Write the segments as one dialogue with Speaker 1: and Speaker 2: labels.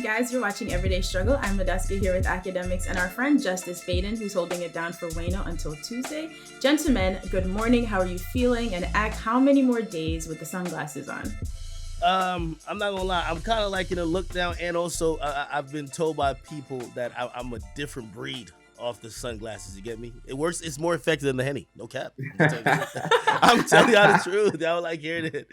Speaker 1: guys, you're watching Everyday Struggle. I'm Modeska here with academics and our friend Justice Baden, who's holding it down for Wayno until Tuesday. Gentlemen, good morning. How are you feeling? And act how many more days with the sunglasses on?
Speaker 2: I'm not gonna lie. I'm kind of like in a look down, and also I've been told by people that I'm a different breed off the sunglasses. You get me? It works. It's more effective than the henny. No cap. I'm telling y'all the truth. Y'all like hearing it.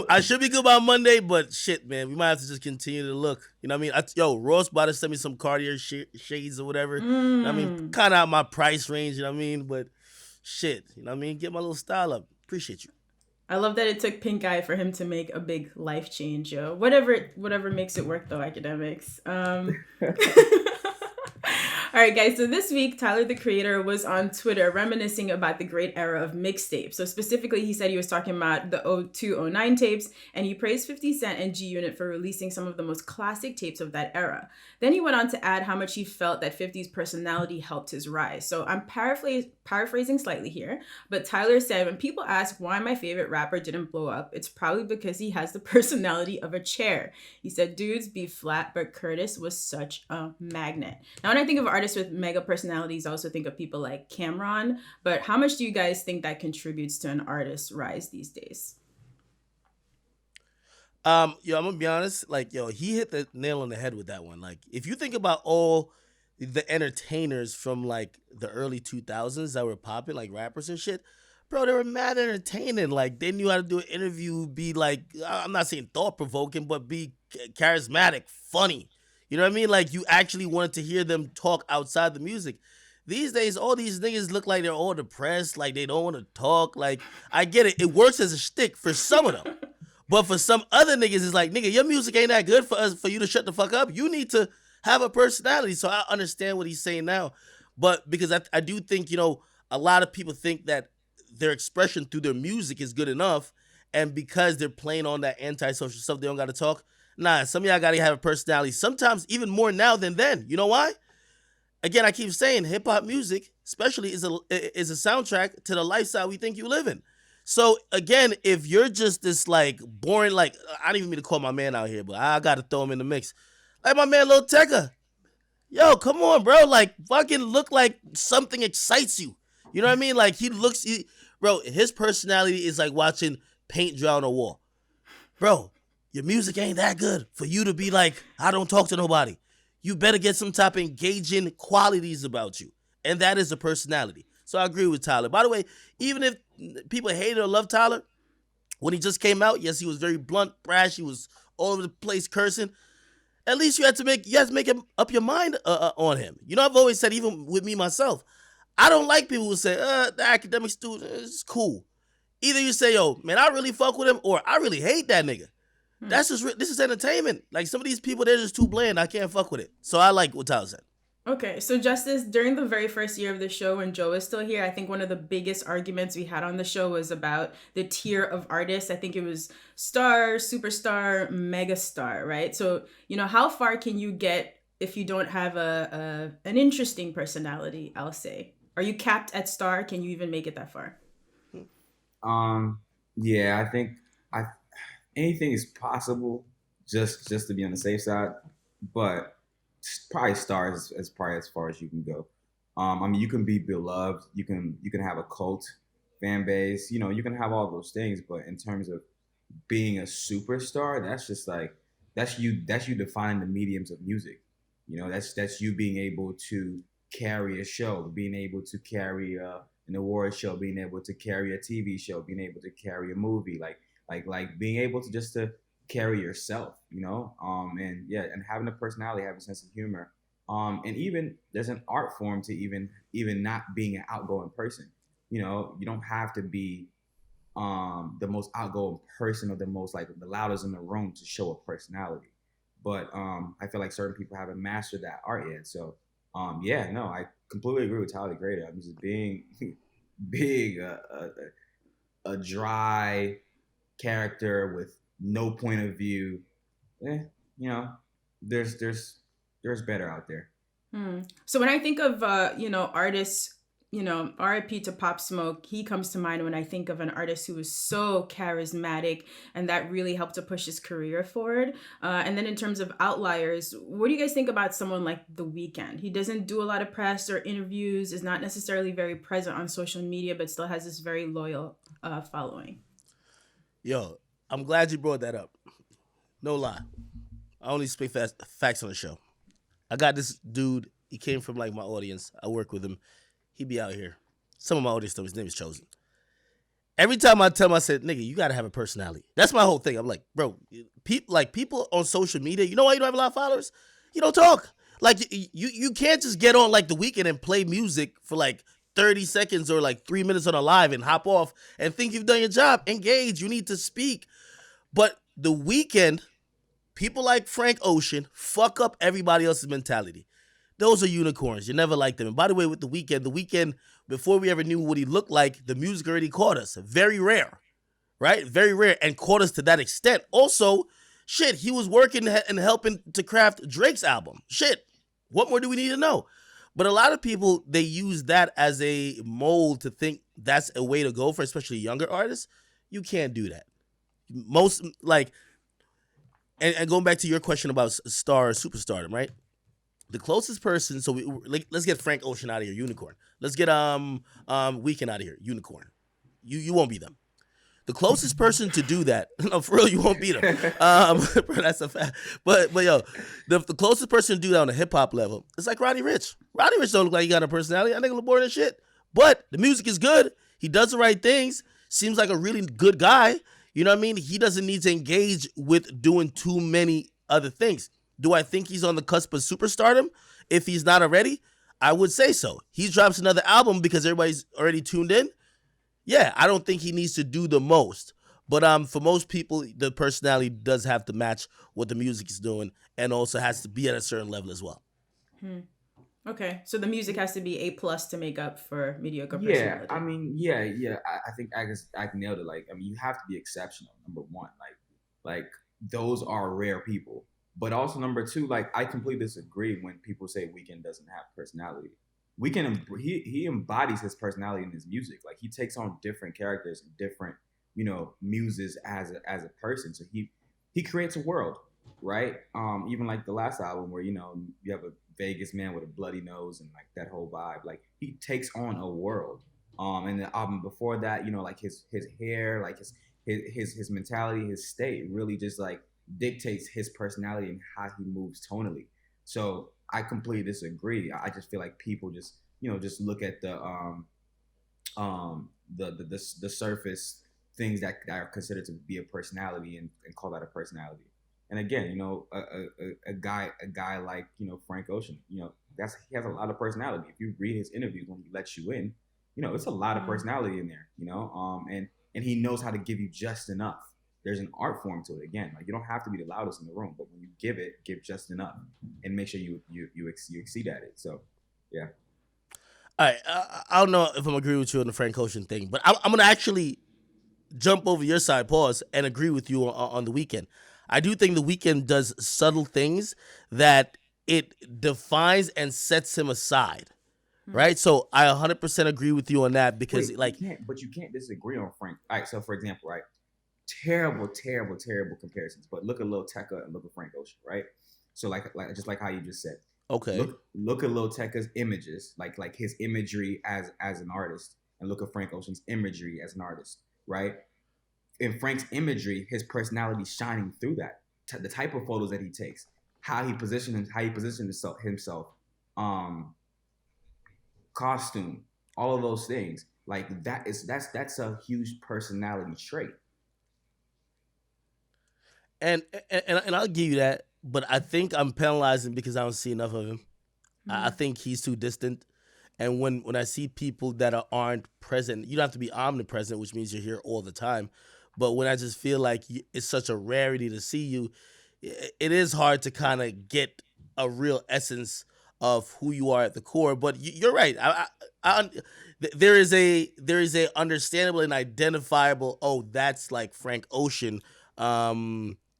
Speaker 2: I should be good by Monday, but shit, man, we might have to just continue to look. You know what I mean? Ross about to send me some Cartier shades or whatever. You know what I mean, kind of out my price range. You know what I mean? But shit, you know what I mean? Get my little style up. Appreciate you.
Speaker 1: I love that it took Pink Eye for him to make a big life change, yo. Whatever makes it work, though, academics. All right, guys. So this week, Tyler, the Creator, was on Twitter reminiscing about the great era of mixtapes. So specifically, he said he was talking about the 0209 tapes, and he praised 50 Cent and G Unit for releasing some of the most classic tapes of that era. Then he went on to add how much he felt that 50's personality helped his rise. So I'm paraphrasing slightly here, but Tyler said, when people ask why my favorite rapper didn't blow up, it's probably because he has the personality of a chair. He said, dudes be flat, but Curtis was such a magnet. Now, when I think of artists with mega personalities, I also think of people like Cameron, but how much do you guys think that contributes to an artist's rise these days?
Speaker 2: I'm gonna be honest. Like, he hit the nail on the head with that one. Like, if you think about all the entertainers from like the early 2000s that were popping, like rappers and shit, bro, they were mad entertaining. Like, they knew how to do an interview, be like, I'm not saying thought provoking, but be charismatic, funny. You know what I mean? Like, you actually wanted to hear them talk outside the music. These days, all these niggas look like they're all depressed, like they don't want to talk. Like, I get it. It works as a shtick for some of them. But for some other niggas, it's like, nigga, your music ain't that good for you to shut the fuck up. You need to have a personality. So I understand what he's saying now. But because I do think, a lot of people think that their expression through their music is good enough. And because they're playing on that antisocial stuff, they don't got to talk. Nah, some of y'all got to have a personality. Sometimes even more now than then. You know why? Again, I keep saying hip hop music, especially, is a soundtrack to the lifestyle we think you live in. So again, if you're just this like boring, like, I don't even mean to call my man out here, but I got to throw him in the mix. Like my man Lil Tecca. Yo, come on, bro. Like, fucking look like something excites you. You know what I mean? Like, bro, his personality is like watching paint dry on a wall. Bro, your music ain't that good for you to be like, I don't talk to nobody. You better get some type of engaging qualities about you. And that is a personality. So I agree with Tyler. By the way, even if people hated or loved Tyler, when he just came out, yes, he was very blunt, brash. He was all over the place cursing. At least you had to make up your mind on him. I've always said, even with me myself, I don't like people who say, the academic student is cool. Either you say, yo, man, I really fuck with him, or I really hate that nigga. This is entertainment. Like, some of these people, they're just too bland. I can't fuck with it. So I like what Tyler said.
Speaker 1: Okay, so Justice, during the very first year of the show when Joe was still here, I think one of the biggest arguments we had on the show was about the tier of artists. I think it was star, superstar, megastar, right? So, how far can you get if you don't have an interesting personality, I'll say? Are you capped at star? Can you even make it that far?
Speaker 3: Yeah, I think anything is possible, just to be on the safe side, but probably stars as probably as far as you can go. You can be beloved, you can have a cult fan base, you can have all those things, but in terms of being a superstar, that's just like that's you defining the mediums of music. That's you being able to carry a show, being able to carry an award show, being able to carry a TV show, being able to carry a movie, like being able to just to carry yourself, and yeah, and having a personality, having a sense of humor, and even there's an art form to even not being an outgoing person. You don't have to be the most outgoing person or the most like the loudest in the room to show a personality. But I feel like certain people haven't mastered that art yet. So yeah, no, I completely agree with Tyler the Creator. I'm just being being a dry character with no point of view. There's better out there.
Speaker 1: So when I think of artists RIP to Pop Smoke. He comes to mind when I think of an artist who was so charismatic and that really helped to push his career forward. And then in terms of outliers, what do you guys think about someone like The Weeknd? He doesn't do a lot of press or interviews, is not necessarily very present on social media, but still has this very loyal following.
Speaker 2: Yo, I'm glad you brought that up. No lie. I only speak facts on the show. I got this dude. He came from like my audience. I work with him. He be out here. Some of my audience know his name is Chosen. Every time I tell him, I said, nigga, you gotta have a personality. That's my whole thing. I'm like, bro, people on social media, you know why you don't have a lot of followers? You don't talk. Like you can't just get on like The Weeknd and play music for like 30 seconds or like 3 minutes on a live and hop off and think you've done your job. Engage. You need to speak. But The Weeknd, people like Frank Ocean fuck up everybody else's mentality. Those are unicorns. You never liked them. And by the way, with The Weeknd, before we ever knew what he looked like, the music already caught us. Very rare, right? Very rare, and caught us to that extent. Also, shit, he was working and helping to craft Drake's album. Shit, what more do we need to know? But a lot of people, they use that as a mold to think that's a way to go for especially younger artists. You can't do that. Most, like, and going back to your question about superstardom, right? The closest person, so let's get Frank Ocean out of here, unicorn. Let's get Weeknd out of here, unicorn. You won't be them. The closest person to do that, no, for real, you won't beat them. That's a fact. But yo, the closest person to do that on a hip hop level, it's like Roddy Ricch. Roddy Ricch don't look like he got a personality. I think look boring as shit. But the music is good. He does the right things. Seems like a really good guy. You know what I mean? He doesn't need to engage with doing too many other things. Do I think he's on the cusp of superstardom? If he's not already, I would say so. He drops another album because everybody's already tuned in. Yeah, I don't think he needs to do the most. But for most people, the personality does have to match what the music is doing and also has to be at a certain level as well.
Speaker 1: Okay, so the music has to be A+ to make up for mediocre
Speaker 3: Yeah,
Speaker 1: personality.
Speaker 3: I mean, yeah. I think I nailed it. Like, I mean, you have to be exceptional. Number one, like those are rare people. But also number two, like I completely disagree when people say Weeknd doesn't have personality. Weeknd, he embodies his personality in his music. Like he takes on different characters and different, muses as a person. So he creates a world, right? Even like the last album where you have a Vegas man with a bloody nose and like that whole vibe. Like he takes on a world. And the album before that, like his hair, like his mentality, his state really just like dictates his personality and how he moves tonally. So I completely disagree. I just feel like people just just look at the surface things that are considered to be a personality and call that a personality. And again, a guy like Frank Ocean, he has a lot of personality. If you read his interviews when he lets you in, it's a lot of personality in there. And he knows how to give you just enough. There's an art form to it. Again, like you don't have to be the loudest in the room, but when you give just enough, and make sure you exceed at it. So, yeah.
Speaker 2: All right, I don't know if I'm agreeing with you on the Frank Ocean thing, but I'm gonna actually jump over your side, pause, and agree with you on The Weeknd. I do think The Weeknd does subtle things that it defines and sets him aside, right? So I 100% agree with you on that because
Speaker 3: you can't disagree on Frank. All right, so for example, right. Terrible comparisons. But look at Lil Tecca and look at Frank Ocean, right? So like just like how you just said.
Speaker 2: Okay.
Speaker 3: Look at Lil Tecca's images, like his imagery as an artist, and look at Frank Ocean's imagery as an artist, right? In Frank's imagery, his personality shining through that. The type of photos that he takes, how he positioned himself, costume, all of those things. Like that's a huge personality trait.
Speaker 2: And I'll give you that, but I think I'm penalizing because I don't see enough of him. I think he's too distant. And when I see people that aren't present, you don't have to be omnipresent, which means you're here all the time. But when I just feel like it's such a rarity to see you, it is hard to kind of get a real essence of who you are at the core. But you're right. There is a understandable and identifiable. Oh, that's like Frank Ocean.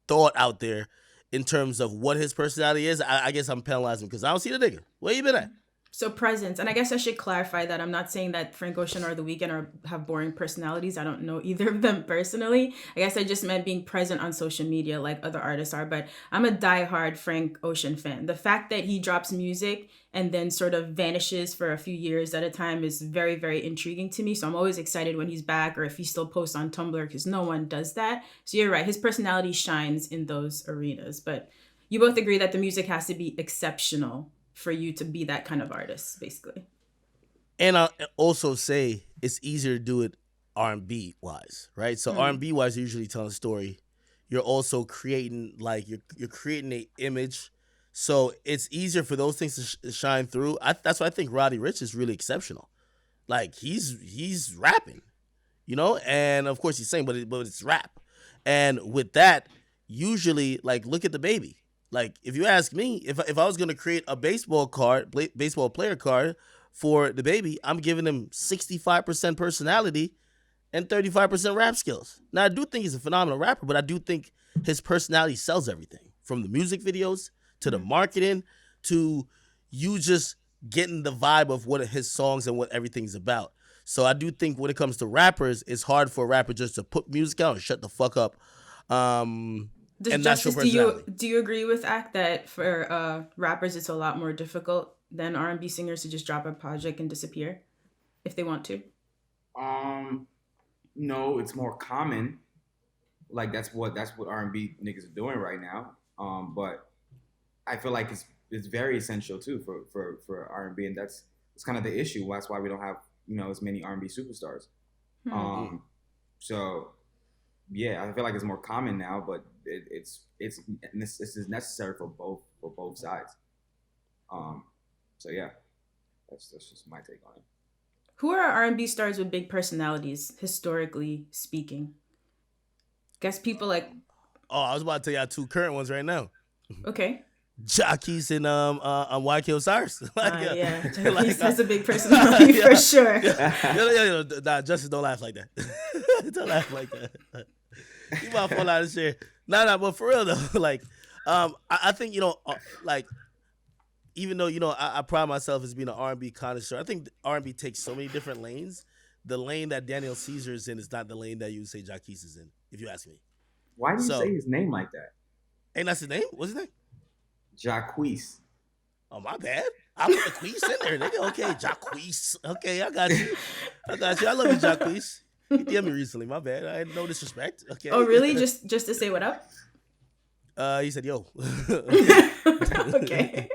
Speaker 2: Thought out there in terms of what his personality is. I guess I'm penalizing because I don't see the nigga. Where you been at?
Speaker 1: So presence, and I guess I should clarify that I'm not saying that Frank Ocean or The Weeknd have boring personalities. I don't know either of them personally. I guess I just meant being present on social media like other artists are. But I'm a diehard Frank Ocean fan. The fact that he drops music and then sort of vanishes for a few years at a time is very, very intriguing to me. So I'm always excited when he's back or if he still posts on Tumblr because no one does that. So you're right, his personality shines in those arenas. But you both agree that the music has to be exceptional for you to be that kind of artist, basically.
Speaker 2: And I also say it's easier to do it R&B wise, right? So R&B wise, you're usually telling a story. You're also creating like you're creating a image, so it's easier for those things to shine through. That's why I think Roddy Ricch is really exceptional. Like he's rapping, you know, and of course he's saying, but it's rap, and with that, usually like look at the baby. Like, if you ask me, if I was going to create a baseball player card for the baby, I'm giving him 65% personality and 35% rap skills. Now, I do think he's a phenomenal rapper, but I do think his personality sells everything. From the music videos to the marketing to you just getting the vibe of what his songs and what everything's about. So I do think when it comes to rappers, it's hard for a rapper just to put music out and shut the fuck up.
Speaker 1: Justice, do you agree with Act that for rappers it's a lot more difficult than R&B singers to just drop a project and disappear if they want to?
Speaker 3: No, it's more common. Like that's what R&B niggas are doing right now. But I feel like it's very essential too for R&B, and that's kind of the issue. That's why we don't have as many R&B superstars. So yeah, I feel like it's more common now, but it's necessary for both sides. So yeah, that's just my take on it.
Speaker 1: Who are R&B stars with big personalities, historically speaking? Guess people like.
Speaker 2: Oh, I was about to tell y'all two current ones right now.
Speaker 1: Okay.
Speaker 2: Jacquees and YK Osiris.
Speaker 1: Yeah, Jacquees has a big personality for sure.
Speaker 2: Nah, Justice, don't laugh like that. Don't laugh like that. You might fall out of the chair. Nah, but for real though, like, I think like, even though I pride myself as being an R&B connoisseur, I think R&B takes so many different lanes. The lane that Daniel Caesar is in is not the lane that you would say Jacquees is in, if you ask me.
Speaker 3: Why do you say his name like that?
Speaker 2: Ain't that's his name? What's his name?
Speaker 3: Jacquees.
Speaker 2: Oh, my bad. I put the Quees in there, nigga. Okay, Jacquees. Okay, I got you. I love you, Jacquees. You DM'd me recently. My bad. I had no disrespect. Okay.
Speaker 1: Oh, really? Just to say what up?
Speaker 2: He said, yo.
Speaker 1: Okay.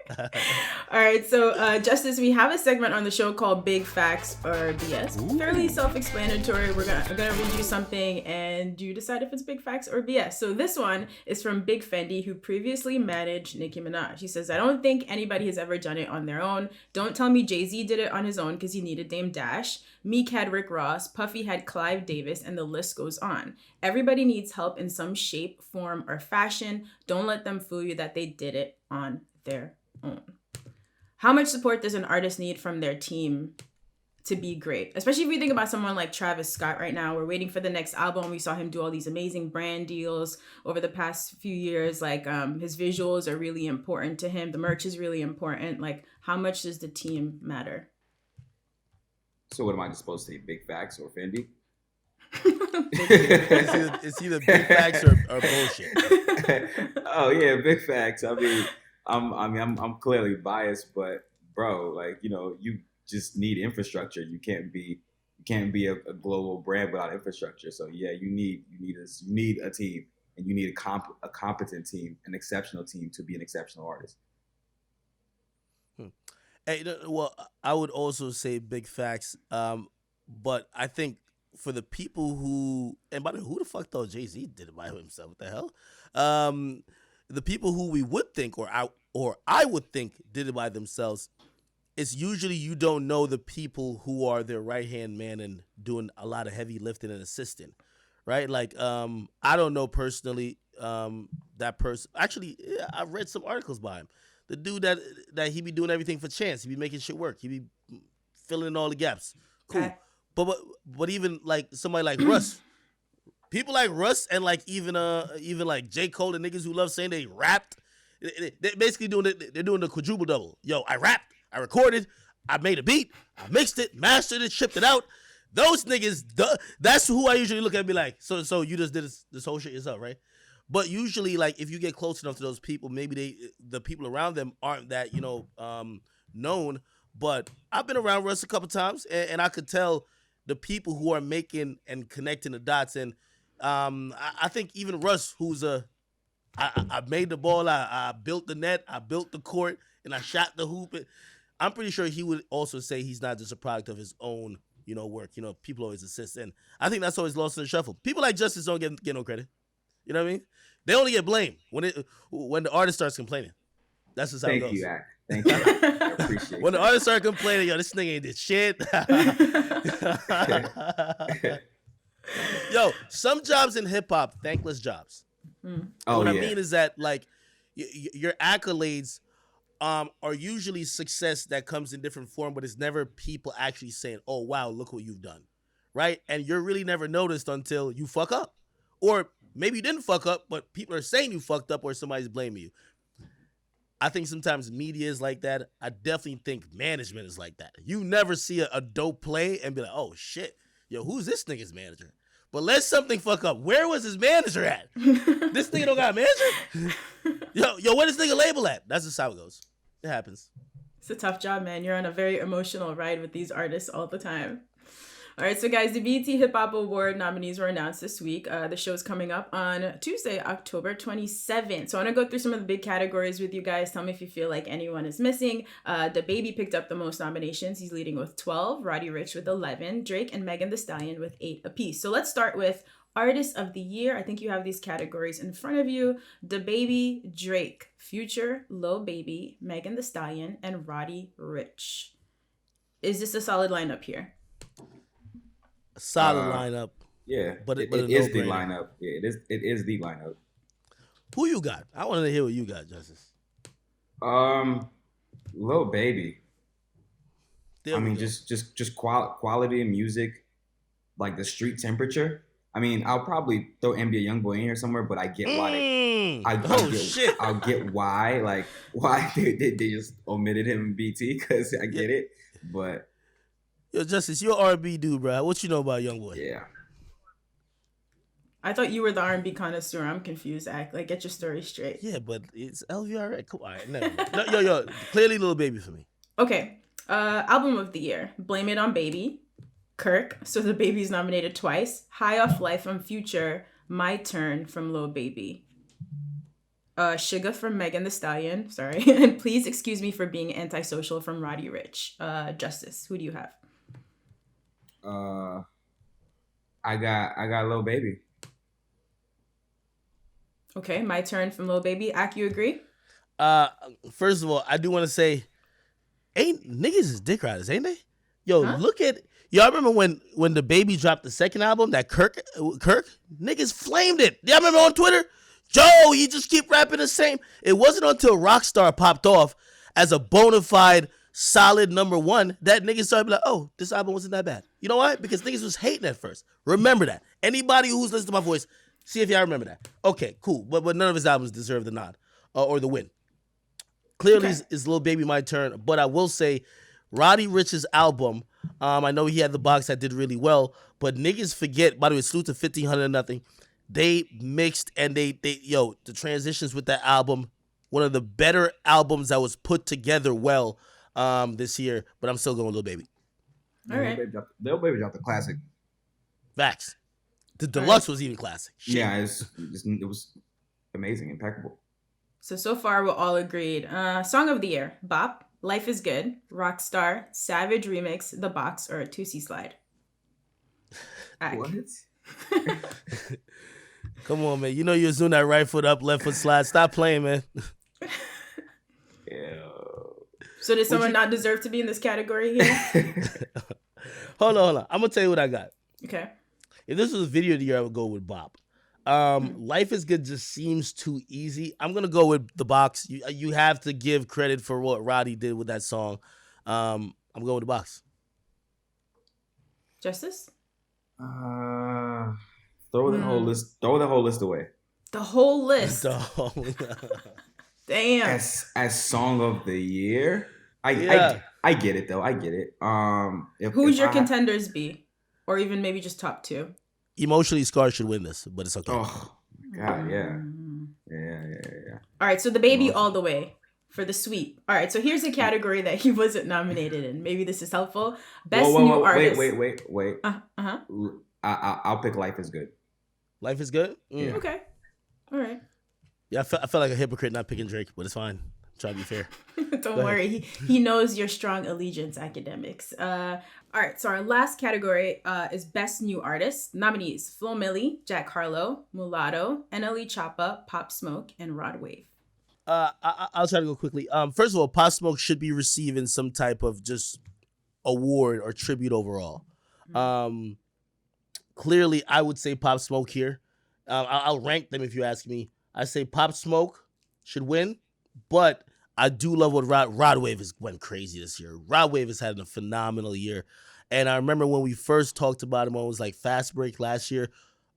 Speaker 1: All right. So, Justice, we have a segment on the show called Big Facts or BS. Ooh. Fairly self-explanatory. I'm gonna read you something, and you decide if it's big facts or BS. So this one is from Big Fendi, who previously managed Nicki Minaj. He says, "I don't think anybody has ever done it on their own. Don't tell me Jay-Z did it on his own because he needed Dame Dash. Meek had Rick Ross, Puffy had Clive Davis, and the list goes on. Everybody needs help in some shape, form, or fashion. Don't let them fool you that they did it on their own." How much support does an artist need from their team to be great? Especially if we think about someone like Travis Scott right now. We're waiting for the next album. We saw him do all these amazing brand deals over the past few years. Like, his visuals are really important to him. The merch is really important. Like, how much does the team matter?
Speaker 3: So what am I supposed to say? Big facts or Fendi?
Speaker 2: It's either big facts or bullshit.
Speaker 3: Oh yeah, big facts. I mean, I'm clearly biased, but bro, like, you just need infrastructure. You can't be a global brand without infrastructure. So yeah, you need a team, and you need a competent team, an exceptional team to be an exceptional artist.
Speaker 2: Hey, well, I would also say big facts, but I think for the people who, and by the way, who the fuck thought Jay-Z did it by himself? What the hell? The people who we would think, or I would think did it by themselves, it's usually you don't know the people who are their right-hand man and doing a lot of heavy lifting and assisting, right? Like, I don't know personally that person. Actually, I've read some articles by him. The dude that he be doing everything for Chance. He be making shit work. He be filling in all the gaps. Cool. Okay. But even like somebody like Russ, people like Russ and like even like J. Cole, the niggas who love saying they rapped, they're basically doing the quadruple double. Yo, I rapped, I recorded, I made a beat, I mixed it, mastered it, shipped it out. Those niggas, that's who I usually look at and be like, so you just did this whole shit yourself, right? But usually, like, if you get close enough to those people, maybe the people around them aren't that, known. But I've been around Russ a couple times, and I could tell the people who are making and connecting the dots. And I think even Russ, I made the ball, I built the net, I built the court, and I shot the hoop. I'm pretty sure he would also say he's not just a product of his own, work. People always assist, and I think that's always lost in the shuffle. People like Justice don't get no credit. You know what I mean? They only get blamed when the artist starts complaining. That's just how it goes.
Speaker 3: Thank you. I appreciate
Speaker 2: when the artists start complaining, yo, this nigga ain't did shit. Yo, some jobs in hip hop, thankless jobs. What I mean is that, like, your accolades are usually success that comes in different form, but it's never people actually saying, "Oh wow, look what you've done," right? And you're really never noticed until you fuck up, or maybe you didn't fuck up, but people are saying you fucked up, or somebody's blaming you. I think sometimes media is like that. I definitely think management is like that. You never see a dope play and be like, "Oh shit, yo, who's this nigga's manager?" But let something fuck up. Where was his manager at? This nigga don't got a manager? Yo, where this nigga label at? That's just how it goes. It happens.
Speaker 1: It's a tough job, man. You're on a very emotional ride with these artists all the time. All right, so guys, the BET Hip Hop Award nominees were announced this week. The show's coming up on Tuesday, October 27th. So I want to go through some of the big categories with you guys. Tell me if you feel like anyone is missing. DaBaby picked up the most nominations. He's leading with 12. Roddy Ricch with 11. Drake and Megan Thee Stallion with 8 apiece. So let's start with Artist of the Year. I think you have these categories in front of you. DaBaby, Drake, Future, Lil Baby, Megan Thee Stallion, and Roddy Ricch. Is this a solid lineup here?
Speaker 2: Solid lineup.
Speaker 3: Yeah,
Speaker 2: but
Speaker 3: it is the lineup. Yeah, it is the lineup.
Speaker 2: Who you got? I wanted to hear what you got, Justice.
Speaker 3: Lil Baby. Just quality of music, like the street temperature. I mean, I'll probably throw NBA YoungBoy in here somewhere, but I get why I'll get why they just omitted him in BT, because I get it, but.
Speaker 2: Yo, Justice, you're an R&B dude, bro. What you know about YoungBoy?
Speaker 3: Yeah.
Speaker 1: I thought you were the R&B connoisseur. I'm confused. Get your story straight.
Speaker 2: Yeah, but it's LVRX. Come on. No, yo, clearly Lil Baby for me.
Speaker 1: Okay. Album of the Year. Blame It on Baby. Kirk. So the Baby's nominated twice. High Off Life from Future. My Turn from Lil Baby. Sugar from Megan Thee Stallion. Sorry. And Please Excuse Me for Being Antisocial from Roddy Ricch. Justice. Who do you have?
Speaker 3: I got Lil Baby.
Speaker 1: Okay, My Turn from Lil Baby. Ak, you agree?
Speaker 2: First of all, I do want to say, ain't niggas is dick riders, ain't they? Yo, look at y'all. Remember when DaBaby dropped the second album, that Kirk niggas flamed it. Y'all remember on Twitter? Joe, he just keep rapping the same. It wasn't until Rockstar popped off as a bona fide solid number one that niggas started be like, "Oh, this album wasn't that bad." You know why? Because niggas was hating at first. Remember that. Anybody who's listening to my voice, see if y'all remember that. Okay, cool. But none of his albums deserve the nod or the win. Clearly, it's Lil Baby My Turn. But I will say, Roddy Ricch's album, I know he had the box that did really well, but niggas forget, by the way, salute to 1500 Nothing. They mixed and the transitions with that album, one of the better albums that was put together well this year, but I'm still going Lil Baby.
Speaker 1: All right.
Speaker 3: Lil Baby dropped the classic.
Speaker 2: Facts. The deluxe was even classic. Shit.
Speaker 3: Yeah, it was amazing, impeccable.
Speaker 1: So far we're all agreed. Song of the Year. Bop, Life is Good, Rockstar, Savage Remix, The Box, or a 2C Slide.
Speaker 3: What?
Speaker 2: Come on, man. You know you're doing that right foot up, left foot slide. Stop playing, man.
Speaker 3: Yeah.
Speaker 1: So did someone not deserve to be in this category here?
Speaker 2: Hold on. I'm going to tell you what I got.
Speaker 1: Okay.
Speaker 2: If this was video of the year, I would go with Bop. Life is Good just seems too easy. I'm going to go with The Box. You have to give credit for what Roddy did with that song. I'm going with The Box.
Speaker 1: Justice?
Speaker 3: Throw the whole list away.
Speaker 1: The whole list. Damn.
Speaker 3: As Song of the Year? I get it though. I get it.
Speaker 1: Who's
Speaker 3: If
Speaker 1: your
Speaker 3: I
Speaker 1: contenders be, or even maybe just top two?
Speaker 2: Emotionally Scarred should win this, but it's okay.
Speaker 3: oh God, yeah,
Speaker 1: Mm.
Speaker 3: yeah.
Speaker 1: All right, so the baby all
Speaker 3: Emotion.
Speaker 1: the way for the sweep. All right, so here's a category that he wasn't nominated in. Maybe this is helpful.
Speaker 3: Whoa,
Speaker 1: Best
Speaker 3: whoa,
Speaker 1: new
Speaker 3: whoa!
Speaker 1: artist.
Speaker 3: Wait.
Speaker 1: Uh-huh.
Speaker 3: I'll pick Life is Good.
Speaker 2: Life is good.
Speaker 3: Yeah.
Speaker 1: Okay. All right.
Speaker 2: Yeah, I felt like a hypocrite not picking Drake, but it's fine. Try to be fair.
Speaker 1: Don't
Speaker 2: Go
Speaker 1: worry. He knows your strong allegiance, academics. All right, so our last category is Best New Artist. Nominees: Flo Milli, Jack Harlow, Mulatto, NLE Choppa, Pop Smoke, and Rod Wave.
Speaker 2: I'll try to go quickly. First of all, Pop Smoke should be receiving some type of just award or tribute overall. Clearly, I would say Pop Smoke here. I'll rank them if you ask me. I say Pop Smoke should win, but I do love what Rod Wave has went crazy this year. Rod Wave has had a phenomenal year, and I remember when we first talked about him, when it was like Fast Break last year.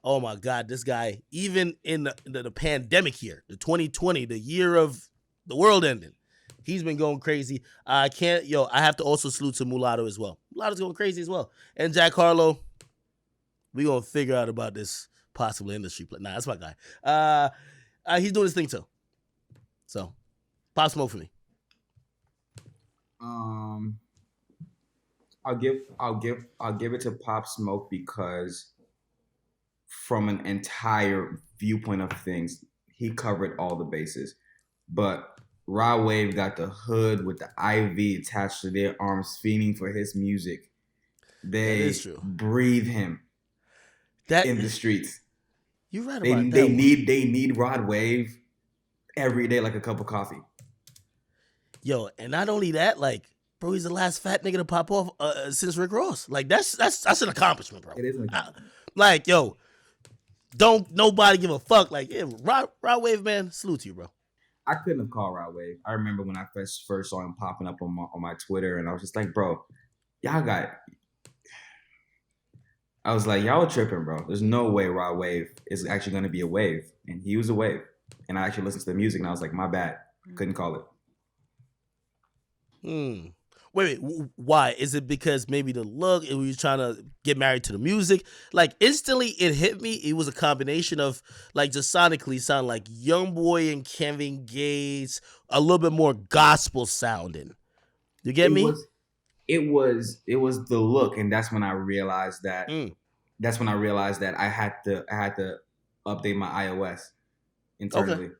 Speaker 2: Oh my God, this guy, even in the pandemic year, the 2020, the year of the world ending, he's been going crazy. I have to also salute to Mulatto as well. Mulatto's going crazy as well. And Jack Harlow, we gonna figure out about this possible industry play. Nah, that's my guy. He's doing his thing too. So, Pop Smoke for me.
Speaker 3: Um, I'll give it to Pop Smoke because from an entire viewpoint of things, he covered all the bases. But Rod Wave got the hood with the IV attached to their arms, fiending for his music.
Speaker 2: That
Speaker 3: They
Speaker 2: is true.
Speaker 3: breathe him
Speaker 2: That
Speaker 3: in the streets.
Speaker 2: you're right
Speaker 3: They
Speaker 2: about that.
Speaker 3: they
Speaker 2: one.
Speaker 3: need Rod Wave every day like a cup of coffee.
Speaker 2: Yo, and not only that, like, bro, he's the last fat nigga to pop off since Rick Ross. Like, that's an accomplishment, bro.
Speaker 3: It is.
Speaker 2: Like, yo, don't nobody give a fuck. Like, yeah, Rod Wave, man, salute to you, bro.
Speaker 3: I couldn't have called Rod Wave. I remember when I first saw him popping up on my Twitter, and I was just like, bro, y'all got. I was like, y'all are tripping, bro. There's no way Rod Wave is actually going to be a wave, and he was a wave. And I actually listened to the music, and I was like, my bad, couldn't call it.
Speaker 2: Wait, why? Is it because maybe the look, and we was trying to get married to the music? Like, instantly it hit me. It was a combination of, like, just sonically sound like YoungBoy and Kevin Gates, a little bit more gospel sounding. You get me?
Speaker 3: It was the look, and that's when I realized that. That's when I realized that I had to update my iOS internally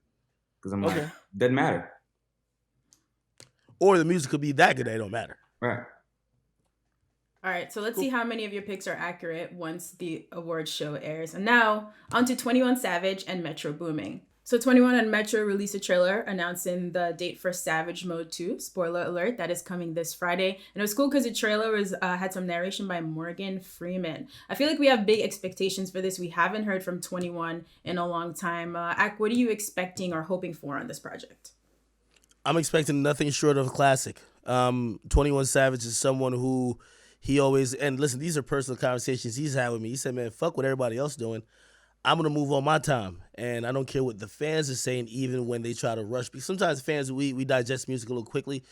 Speaker 3: because I'm like, doesn't matter.
Speaker 2: Or the music could be that good that it don't matter.
Speaker 3: Right.
Speaker 1: All right, so let's see how many of your picks are accurate once the awards show airs. And now, on to 21 Savage and Metro Booming. So 21 and Metro released a trailer announcing the date for Savage Mode 2. Spoiler alert, that is coming this Friday. And it was cool because the trailer had some narration by Morgan Freeman. I feel like we have big expectations for this. We haven't heard from 21 in a long time. Ak, what are you expecting or hoping for on this project?
Speaker 2: I'm expecting nothing short of a classic. 21 Savage is someone who he always, and listen, these are personal conversations he's had with me. He said, man, fuck what everybody else doing. I'm going to move on my time. And I don't care what the fans are saying, even when they try to rush. Because sometimes fans, we digest music a little quickly.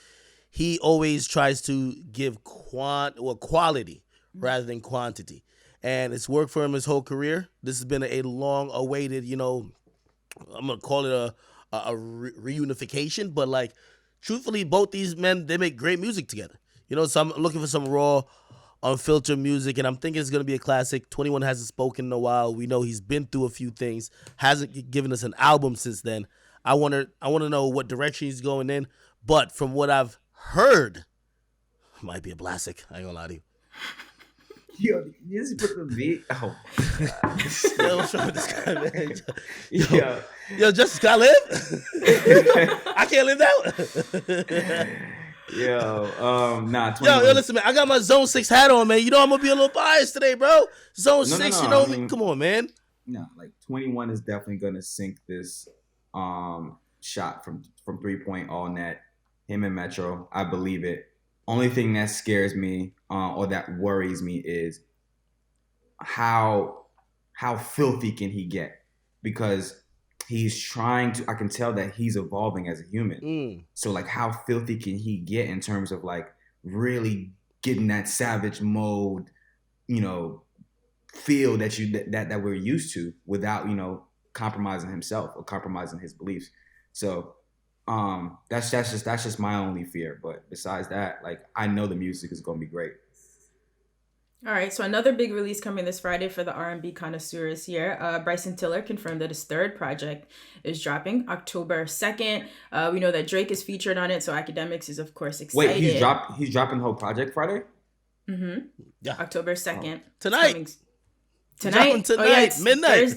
Speaker 2: He always tries to give quality rather than quantity. And it's worked for him his whole career. This has been a long-awaited, I'm going to call it a reunification. But, like, truthfully, both these men, they make great music together. So I'm looking for some raw, unfiltered music, and I'm thinking it's going to be a classic. 21 hasn't spoken in a while. We know he's been through a few things, hasn't given us an album since then. I want to know what direction he's going in, but from what I've heard, it might be a classic. I ain't gonna lie to you.
Speaker 3: Yo, you just put the beat. Oh,
Speaker 2: Yo, what's wrong with this guy, man?
Speaker 3: yo,
Speaker 2: Justice, can I live? I can't live that.
Speaker 3: Nah. 21.
Speaker 2: Yo, listen, man. I got my Zone 6 hat on, man. I'm gonna be a little biased today, bro. Zone 6,
Speaker 3: No, I mean,
Speaker 2: come on, man.
Speaker 3: No, like 21 is definitely gonna sink this shot from 3-point all net. Him and Metro, I believe it. Only thing that scares me or that worries me is how filthy can he get, because he's trying to. I can tell that he's evolving as a human. So, like, how filthy can he get in terms of, like, really getting that savage mode, you know, feel that we're used to without, compromising himself or compromising his beliefs. So that's just my only fear. But besides that, like, I know the music is gonna be great.
Speaker 1: All right, so another big release coming this Friday for the R&B connoisseurs here. Bryson Tiller confirmed that his third project is dropping October 2nd. We know that Drake is featured on it, so Academics is of course
Speaker 3: Wait,
Speaker 1: excited.
Speaker 3: he's dropping the whole project Friday?
Speaker 1: Mm-hmm.
Speaker 2: Yeah.
Speaker 1: October 2nd.
Speaker 2: Tonight.
Speaker 1: Tonight.
Speaker 2: Tonight,
Speaker 1: Oh yeah, it's
Speaker 2: midnight.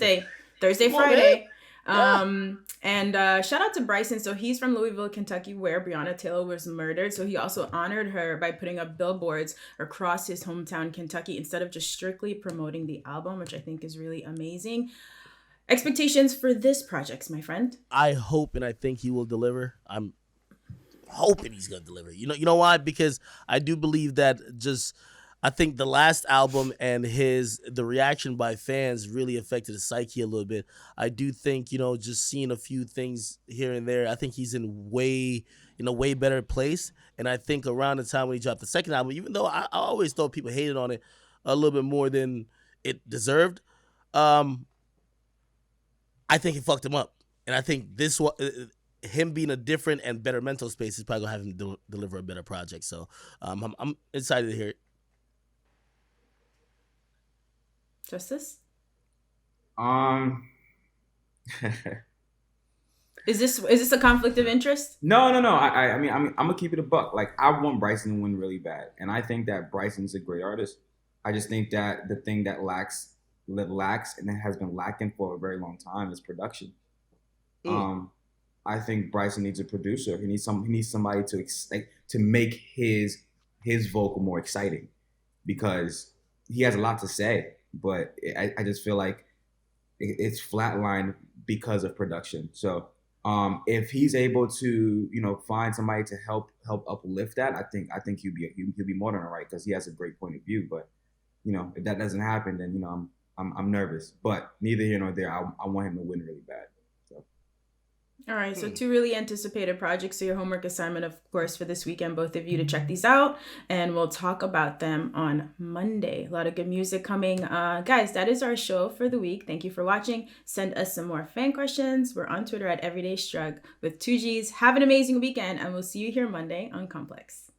Speaker 1: Thursday,
Speaker 2: Come on,
Speaker 1: Friday.
Speaker 2: Yeah.
Speaker 1: And shout out to Bryson. So he's from Louisville, Kentucky, where Breonna Taylor was murdered. So he also honored her by putting up billboards across his hometown, Kentucky, instead of just strictly promoting the album, which I think is really amazing. Expectations for this project, my friend?
Speaker 2: I hope and I think he will deliver. I'm hoping he's gonna deliver. You know why? Because I do believe that I think the last album and the reaction by fans really affected his psyche a little bit. I do think, just seeing a few things here and there, I think he's in a way better place. And I think around the time when he dropped the second album, even though I always thought people hated on it a little bit more than it deserved, I think it fucked him up. And I think him being a different and better mental space is probably gonna have him deliver a better project. So I'm excited to hear it.
Speaker 1: Justice?
Speaker 3: Is
Speaker 1: this a conflict of interest?
Speaker 3: No. I mean, I'm gonna keep it a buck. Like, I want Bryson to win really bad, and I think that Bryson's a great artist. I just think that the thing that lacks, and it has been lacking for a very long time, is production. I think Bryson needs a producer. He needs somebody to make his vocal more exciting, because he has a lot to say, but I just feel like it's flatlined because of production. So if he's able to find somebody to help uplift that, I think he'll be more than all right, because he has a great point of view. But if that doesn't happen, then I'm nervous. But neither here nor there. I want him to win really bad. So.
Speaker 1: All right, so two really anticipated projects. So your homework assignment, of course, for this weekend, both of you, to check these out, and we'll talk about them on Monday. A lot of good music coming. Guys, that is our show for the week. Thank you for watching. Send us some more fan questions. We're on Twitter at EverydayStrug with 2 Gs. Have an amazing weekend, and we'll see you here Monday on Complex.